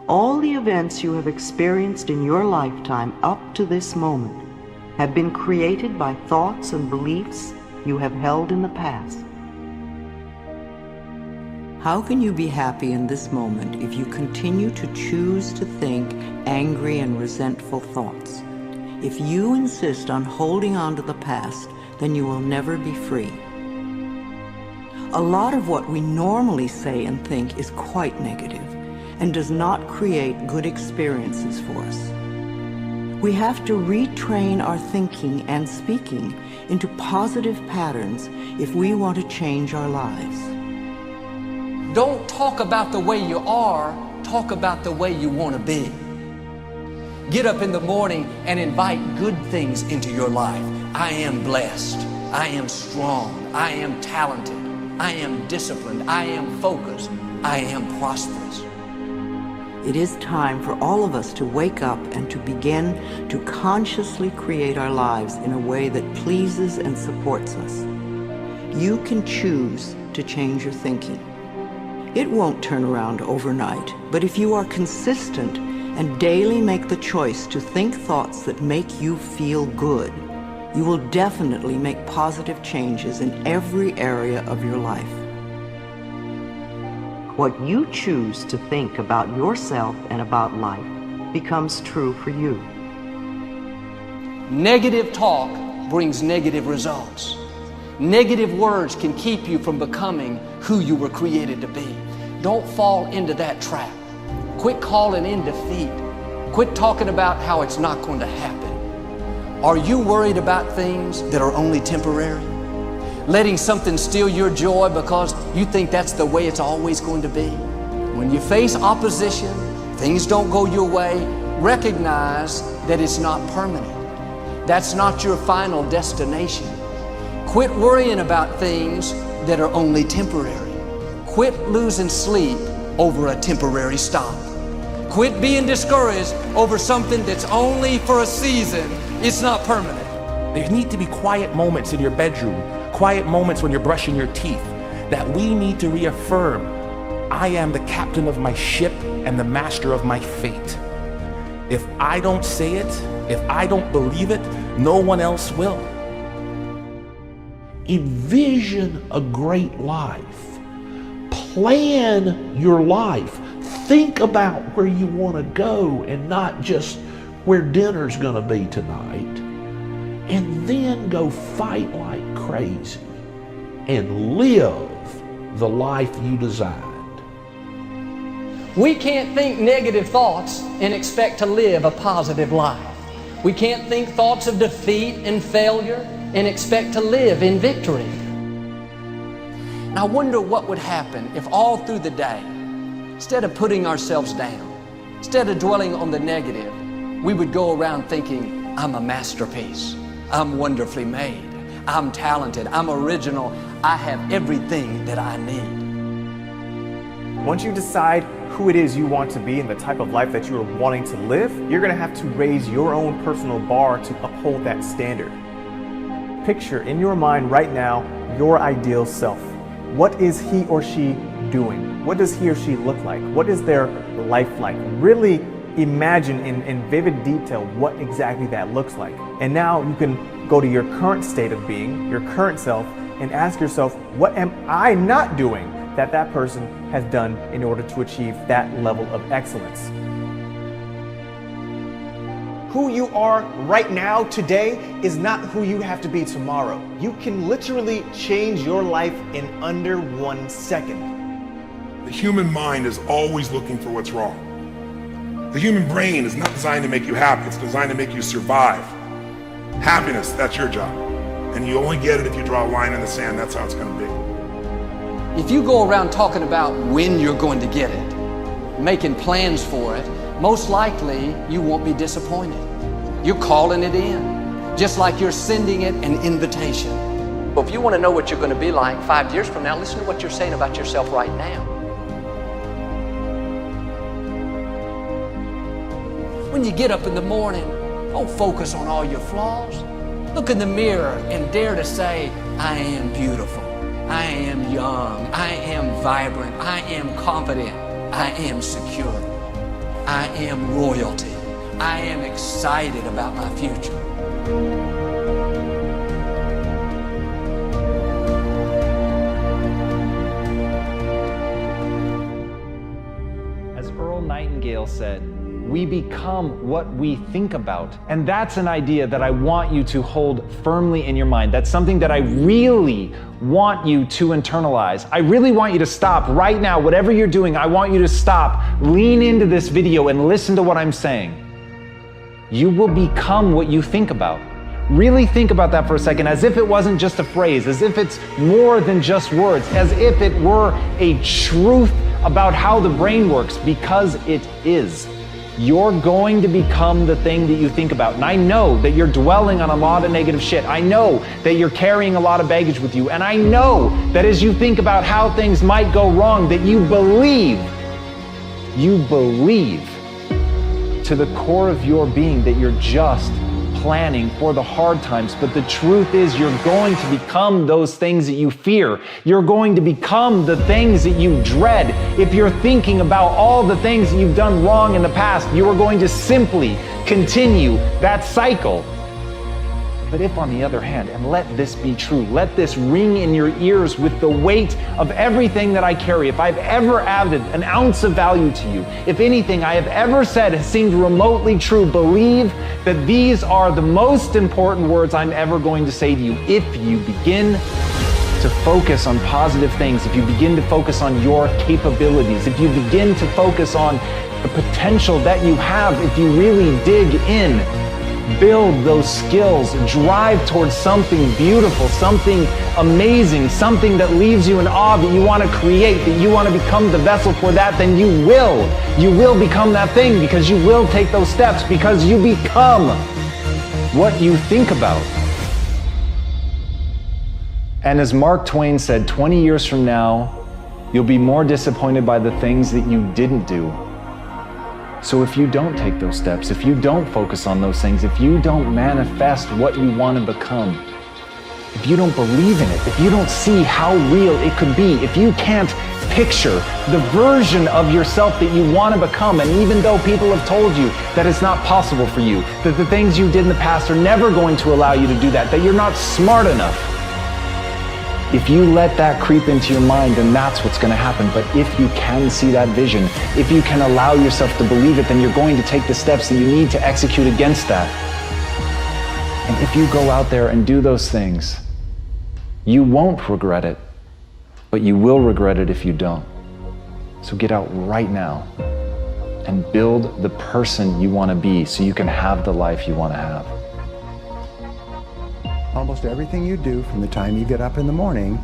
All the events you have experienced in your lifetime up to this moment have been created by thoughts and beliefs you have held in the past. How can you be happy in this moment if you continue to choose to think angry and resentful thoughts? If you insist on holding on to the past, then you will never be free. A lot of what we normally say and think is quite negative and does not create good experiences for us. We have to retrain our thinking and speaking into positive patterns if we want to change our lives. Don't talk about the way you are, talk about the way you want to be. Get up in the morning and invite good things into your life. I am blessed. I am strong. I am talented. I am disciplined. I am focused. I am prosperous. It is time for all of us to wake up and to begin to consciously create our lives in a way that pleases and supports us. You can choose to change your thinking. It won't turn around overnight, but if you are consistent and daily make the choice to think thoughts that make you feel good, you will definitely make positive changes in every area of your life. What you choose to think about yourself and about life becomes true for you. Negative talk brings negative results. Negative words can keep you from becoming who you were created to be. Don't fall into that trap. Quit calling in defeat. Quit talking about how it's not going to happen. Are you worried about things that are only temporary? Letting something steal your joy because you think that's the way it's always going to be? When you face opposition, things don't go your way, recognize that it's not permanent. That's not your final destination. Quit worrying about things that are only temporary. Quit losing sleep over a temporary stop. Quit being discouraged over something that's only for a season. It's not permanent. There need to be quiet moments in your bedroom, quiet moments when you're brushing your teeth, that we need to reaffirm, I am the captain of my ship and the master of my fate. If I don't say it, if I don't believe it, no one else will. Envision a great life. Plan your life. Think about where you want to go and not just where dinner's going to be tonight. And then go fight like crazy and live the life you designed. We can't think negative thoughts and expect to live a positive life. We can't think thoughts of defeat and failure and expect to live in victory. Now, I wonder what would happen if all through the day, instead of putting ourselves down, instead of dwelling on the negative, we would go around thinking, I'm a masterpiece. I'm wonderfully made. I'm talented. I'm original. I have everything that I need. Once you decide who it is you want to be and the type of life that you are wanting to live, you're going to have to raise your own personal bar to uphold that standard. Picture in your mind right now your ideal self. What is he or she doing? What does he or she look like? What is their life like? Really imagine in vivid detail what exactly that looks like. And now you can go to your current state of being, your current self, and ask yourself, what am I not doing that that person has done in order to achieve that level of excellence? Who you are right now, today, is not who you have to be tomorrow. You can literally change your life in under 1 second. The human mind is always looking for what's wrong. The human brain is not designed to make you happy, it's designed to make you survive. Happiness, that's your job. And you only get it if you draw a line in the sand, that's how it's going to be. If you go around talking about when you're going to get it, making plans for it, most likely you won't be disappointed. You're calling it in, just like you're sending it an invitation. But if you want to know what you're going to be like 5 years from now, listen to what you're saying about yourself right now. When you get up in the morning, don't focus on all your flaws. Look in the mirror and dare to say, I am beautiful. I am young. I am vibrant. I am confident. I am secure. I am royalty. I am excited about my future. As Earl Nightingale said, we become what we think about. And that's an idea that I want you to hold firmly in your mind. That's something that I really want you to internalize. I really want you to stop right now. Whatever you're doing, I want you to stop, lean into this video and listen to what I'm saying. You will become what you think about. Really think about that for a second, as if it wasn't just a phrase, as if it's more than just words, as if it were a truth about how the brain works, because it is. You're going to become the thing that you think about. And I know that you're dwelling on a lot of negative shit. I know that you're carrying a lot of baggage with you. And I know that as you think about how things might go wrong, that you believe to the core of your being that you're just planning for the hard times. But the truth is, you're going to become those things that you fear. You're going to become the things that you dread. If you're thinking about all the things that you've done wrong in the past, you are going to simply continue that cycle. But if, on the other hand, and let this be true, let this ring in your ears with the weight of everything that I carry, if I've ever added an ounce of value to you, if anything I have ever said has seemed remotely true, believe that these are the most important words I'm ever going to say to you. If you begin to focus on positive things, if you begin to focus on your capabilities, if you begin to focus on the potential that you have, if you really dig in, build those skills, drive towards something beautiful, something amazing, something that leaves you in awe, that you want to create, that you want to become the vessel for that, then you will become that thing, because you will take those steps, because you become what you think about. And as Mark Twain said, 20 years from now, you'll be more disappointed by the things that you didn't do. So if you don't take those steps, if you don't focus on those things, if you don't manifest what you want to become, if you don't believe in it, if you don't see how real it could be, if you can't picture the version of yourself that you want to become, and even though people have told you that it's not possible for you, that the things you did in the past are never going to allow you to do that, that you're not smart enough, if you let that creep into your mind, then that's what's going to happen. But if you can see that vision, if you can allow yourself to believe it, then you're going to take the steps that you need to execute against that. And if you go out there and do those things, you won't regret it, but you will regret it if you don't. So get out right now and build the person you want to be so you can have the life you want to have. Almost everything you do from the time you get up in the morning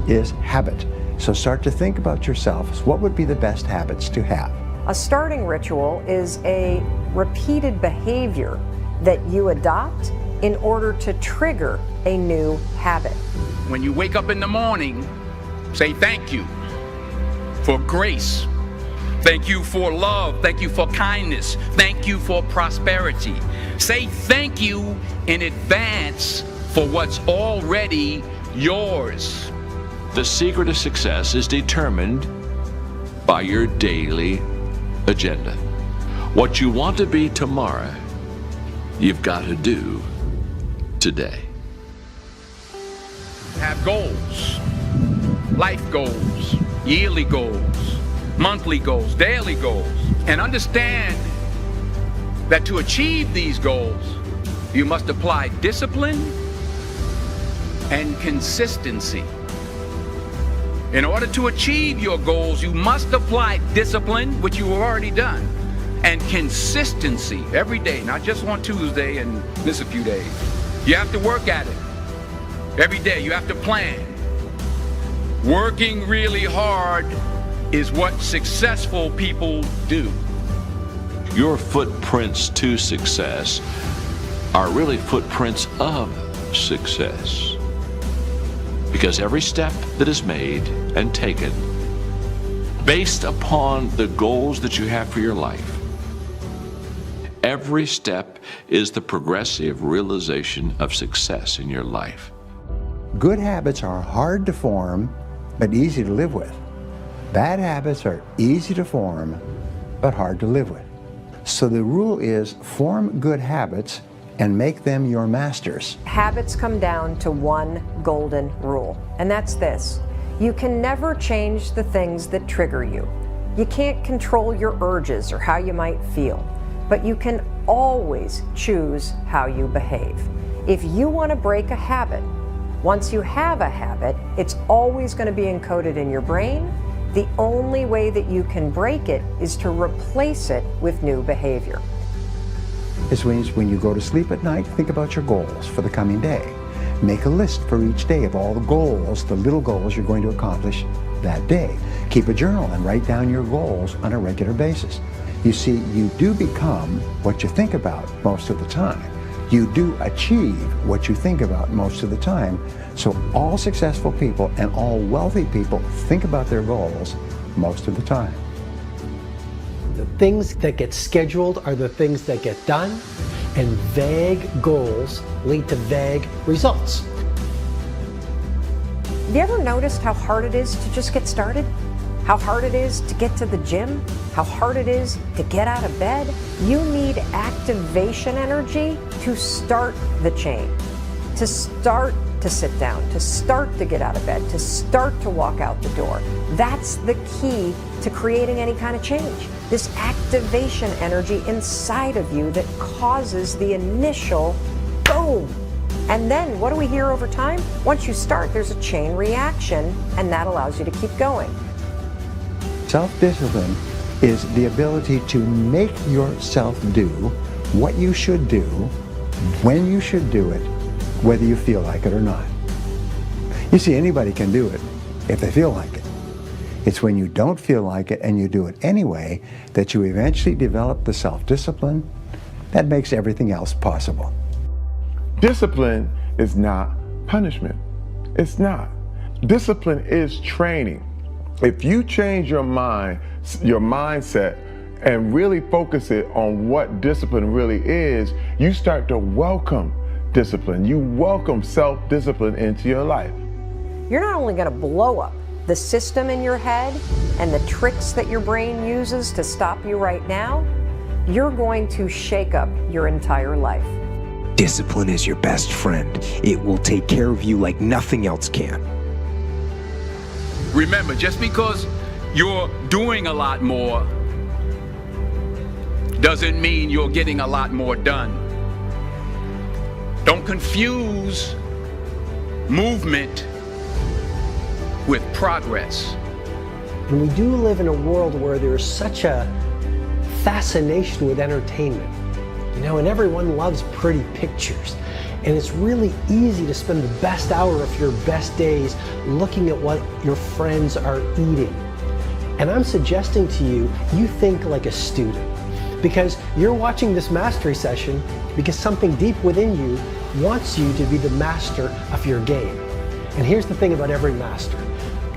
is habit. So start to think about yourself. What would be the best habits to have? A starting ritual is a repeated behavior that you adopt in order to trigger a new habit. When you wake up in the morning, say thank you for grace. Thank you for love. Thank you for kindness. Thank you for prosperity. Say thank you in advance for what's already yours. The secret of success is determined by your daily agenda. What you want to be tomorrow, you've got to do today. Have goals, life goals, yearly goals, monthly goals, daily goals, and understand that to achieve these goals, you must apply discipline and consistency. In order to achieve your goals, you must apply discipline, which you have already done, and consistency every day, not just on Tuesday and miss a few days. You have to work at it every day. You have to plan. Working really hard is what successful people do. Your footprints to success are really footprints of success. Because every step that is made and taken based upon the goals that you have for your life, every step is the progressive realization of success in your life. Good habits are hard to form, but easy to live with. Bad habits are easy to form, but hard to live with. So the rule is form good habits and make them your masters. Habits come down to one golden rule, and that's this. You can never change the things that trigger you. You can't control your urges or how you might feel, but you can always choose how you behave. If you want to break a habit, once you have a habit, it's always going to be encoded in your brain. The only way that you can break it is to replace it with new behavior. This means when you go to sleep at night, think about your goals for the coming day. Make a list for each day of all the goals, the little goals you're going to accomplish that day. Keep a journal and write down your goals on a regular basis. You see, you do become what you think about most of the time. You do achieve what you think about most of the time. So all successful people and all wealthy people think about their goals most of the time. The things that get scheduled are the things that get done, and vague goals lead to vague results. Have you ever noticed how hard it is to just get started? How hard it is to get to the gym? How hard it is to get out of bed? You need activation energy to start the chain, to start to sit down, to start to get out of bed, to start to walk out the door. That's the key to creating any kind of change. This activation energy inside of you that causes the initial boom. And then what do we hear over time? Once you start, there's a chain reaction, and that allows you to keep going. Self-discipline is the ability to make yourself do what you should do, when you should do it, whether you feel like it or not. You see, anybody can do it if they feel like it. It's when you don't feel like it and you do it anyway that you eventually develop the self-discipline that makes everything else possible. Discipline is not punishment. It's not. Discipline is training. If you change your mind, your mindset, and really focus it on what discipline really is, you start to welcome discipline. You welcome self-discipline into your life. You're not only going to blow up the system in your head and the tricks that your brain uses to stop you right now, you're going to shake up your entire life. Discipline is your best friend. It will take care of you like nothing else can. Remember, just because you're doing a lot more doesn't mean you're getting a lot more done. Don't confuse movement with progress. And we do live in a world where there's such a fascination with entertainment, you know, and everyone loves pretty pictures. And it's really easy to spend the best hour of your best days looking at what your friends are eating. And I'm suggesting to you, you think like a student, because you're watching this mastery session because something deep within you wants you to be the master of your game. And here's the thing about every master.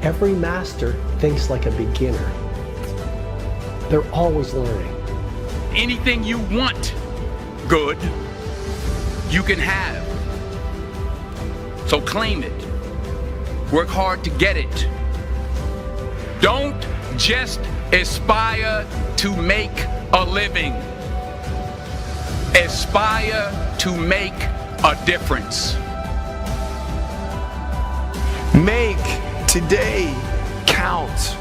Every master thinks like a beginner. They're always learning. Anything you want good, you can have. So claim it. Work hard to get it. Don't just aspire to make a living. Aspire to make a difference. Make today count.